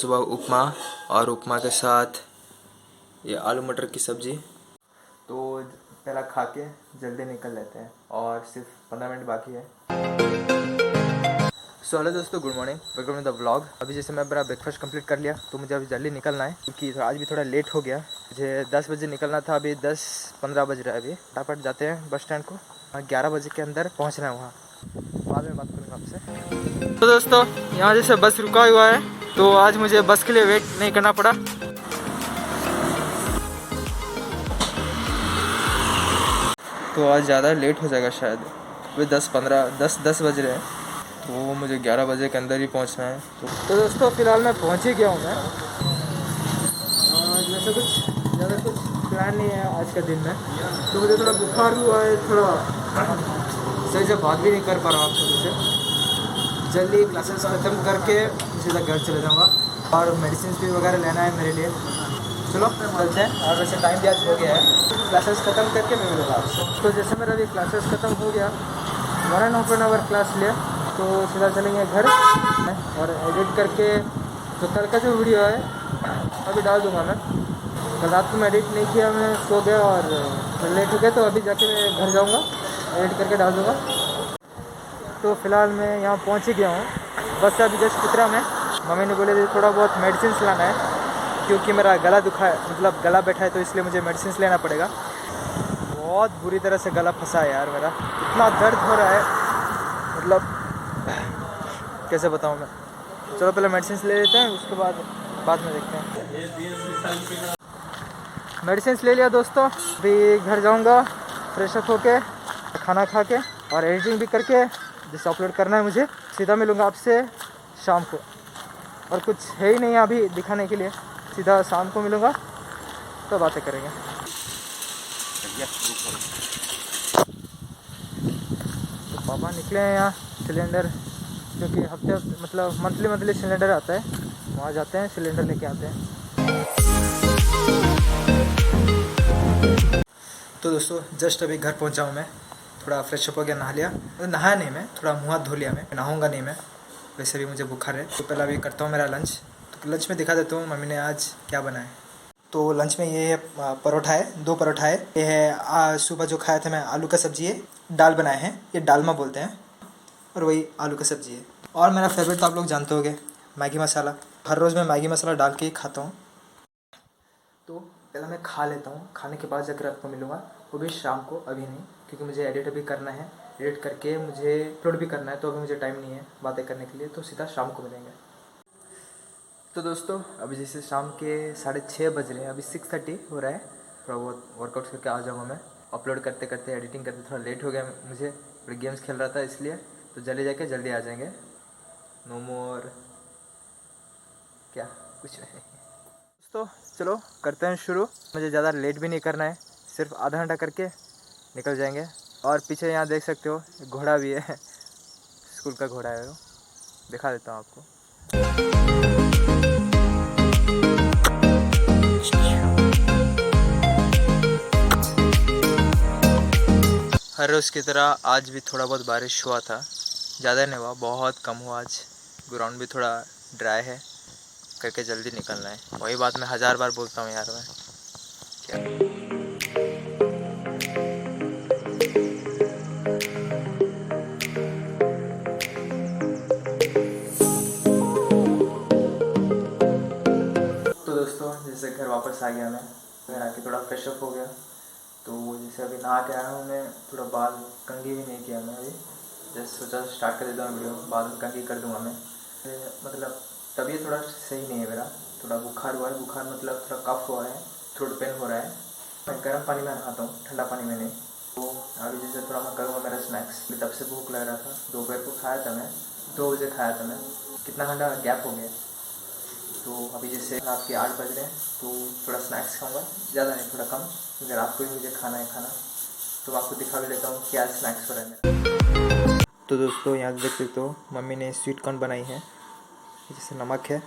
सुबह उपमा और उपमा के साथ ये आलू मटर की सब्ज़ी। तो पहला खा के जल्दी निकल लेते हैं और सिर्फ 15 मिनट बाकी है। सो हेलो दोस्तों, good morning, welcome to the vlog. अभी जैसे मैं मेरा ब्रेकफास्ट कंप्लीट कर लिया तो मुझे अभी जल्दी निकलना है क्योंकि आज भी थोड़ा लेट हो गया। मुझे 10 बजे निकलना था, अभी 10-15 बज रहा है। अभी फटाफट जाते हैं बस स्टैंड को, 11 बजे के अंदर पहुंचना है वहाँ। बाद में बात करूँगा आपसे। तो दोस्तों यहाँ जैसे बस रुका हुआ है तो आज मुझे बस के लिए वेट नहीं करना पड़ा। तो आज ज़्यादा लेट हो जाएगा शायद, अभी 10 बज रहे हैं तो मुझे 11 बजे के अंदर ही पहुंचना है। तो दोस्तों फ़िलहाल मैं पहुंच ही गया हूं मैं। जैसे ज़्यादा कुछ प्लान नहीं है आज के दिन में, तो मुझे थोड़ा बुखार हुआ है, थोड़ा सही से बात भी नहीं कर पा रहा हूँ आप से। जल्दी क्लासेस ख़त्म करके सीधा घर चले जाऊँगा और मेडिसिन भी वगैरह लेना है मेरे लिए। चलो चलते हैं। और वैसे टाइम भी आज हो गया है, क्लासेस ख़त्म करके मैं मिलूँगा आपसे। तो जैसे मेरा अभी क्लासेस ख़त्म हो गया, 1.5 आवर क्लास लिया, तो सीधा चलेंगे घर और एडिट करके तो कल का जो वीडियो है अभी डाल दूँगा मैं। कल रात को मैं एडिट नहीं किया, मैं सो गया और लेट हो गया, तो अभी जाके मैं घर जाऊँगा, एडिट करके डाल दूँगा। तो फ़िलहाल मैं यहाँ पहुँच ही गया हूँ, बस अभी जस्ट उतरा मैं। मम्मी ने बोले थोड़ा बहुत मेडिसिन लाना है क्योंकि मेरा गला दुखा है, मतलब गला बैठा है, तो इसलिए मुझे मेडिसिन लेना पड़ेगा। बहुत बुरी तरह से गला फंसा है यार मेरा, इतना दर्द हो रहा है, मतलब कैसे बताऊँ मैं। चलो पहले मेडिसिन ले लेते हैं, उसके बाद में देखते हैं। मेडिसिन ले लिया दोस्तों, अभी घर जाऊँगा फ्रेश अप होके, खाना खा के और एडिटिंग भी करके जिसे अपलोड करना है मुझे। सीधा मिलूँगा आपसे शाम को, और कुछ है ही नहीं अभी दिखाने के लिए, सीधा शाम को मिलूँगा तो बातें करेंगे। तो पापा निकले हैं यहाँ सिलेंडर, क्योंकि हफ्ते मतलब मंथली सिलेंडर आता है, वहाँ जाते हैं सिलेंडर लेके आते हैं। तो दोस्तों जस्ट अभी घर पहुँचा हूँ मैं, थोड़ा फ्रेश अप हो गया, नहा लिया, नहाया नहीं मैं, थोड़ा मुँह हाथ धो लिया, मैं नहाऊँगा नहीं मैं, वैसे भी मुझे बुखार है। तो पहले अभी करता हूँ मेरा लंच। तो लंच में दिखा देता हूँ मम्मी ने आज क्या बनाया है। तो लंच में ये है परोठा है, 2 परोठा है। ये है सुबह जो खाया था मैं, आलू का सब्ज़ी है, दाल बनाए हैं, ये डालमा बोलते हैं, और वही आलू का सब्ज़ी है। और मेरा फेवरेट तो आप लोग जानते होंगे, मैगी मसाला। हर रोज़ मैं मैगी मसाला डाल के ही खाता हूँ। तो पहले मैं खा लेता हूँ, खाने के बाद जाकर आपको मिलूँगा, वो भी शाम को, अभी नहीं, क्योंकि मुझे एडिट अभी करना है, एडिट करके मुझे अपलोड भी करना है, तो अभी मुझे टाइम नहीं है बातें करने के लिए, तो सीधा शाम को मिलेंगे। तो दोस्तों अभी जैसे शाम के 6:30 बज रहे हैं, अभी 6:30 हो रहा है, थोड़ा बहुत वर्कआउट करके आ जाऊँगा मैं। अपलोड करते करते एडिटिंग करते थोड़ा लेट हो गया मुझे, थोड़ी गेम्स खेल रहा था इसलिए, तो जल्दी जाके जल्दी आ जाएंगे। नो मोर क्या कुछ नहीं। तो चलो करते हैं शुरू, मुझे ज़्यादा लेट भी नहीं करना है, सिर्फ आधा घंटा करके निकल जाएंगे। और पीछे यहाँ देख सकते हो घोड़ा भी है, स्कूल का घोड़ा है वो, दिखा देता हूँ आपको। हर रोज़ की तरह आज भी थोड़ा बहुत बारिश हुआ था, ज़्यादा नहीं हुआ, बहुत कम हुआ आज। ग्राउंड भी थोड़ा ड्राई है, करके जल्दी निकलना है। वही बात मैं 1000 बार बोलता हूँ यार मैं क्या। तो दोस्तों जैसे घर वापस आ गया मैं, घर आके थोड़ा फ्रेश अप हो गया। तो जैसे अभी नहा के आया हूँ मैं, थोड़ा बाल कंघी भी नहीं किया मैं अभी, जस्ट सोचा स्टार्ट कर देता हूँ वीडियो, बाल कंघी कर दूँगा मैं। मतलब तबीयत थोड़ा सही नहीं है मेरा, थोड़ा बुखार हुआ है, बुखार मतलब थोड़ा कफ हुआ है, थ्रोट पेन हो रहा है। मैं गर्म पानी में नहाता हूँ, ठंडा पानी में नहीं। तो अभी जैसे थोड़ा मैं करूँगा मेरा स्नैक्स, तब से भूख लग रहा था, दोपहर को खाया था मैं, 2 बजे खाया था मैं, कितना घंटा गैप हो गया। तो अभी जैसे रात के 8 बज रहे हैं, तो थोड़ा स्नैक्स खाऊंगा, ज़्यादा नहीं थोड़ा कम, क्योंकि रात को ही मुझे खाना है खाना। तो आपको दिखा भी लेता हूँ क्या स्नैक्स हो रहा है मेरा। तो दोस्तों यहाँ देख सकते हो मम्मी ने स्वीट कॉर्न बनाई है, जैसे नमक है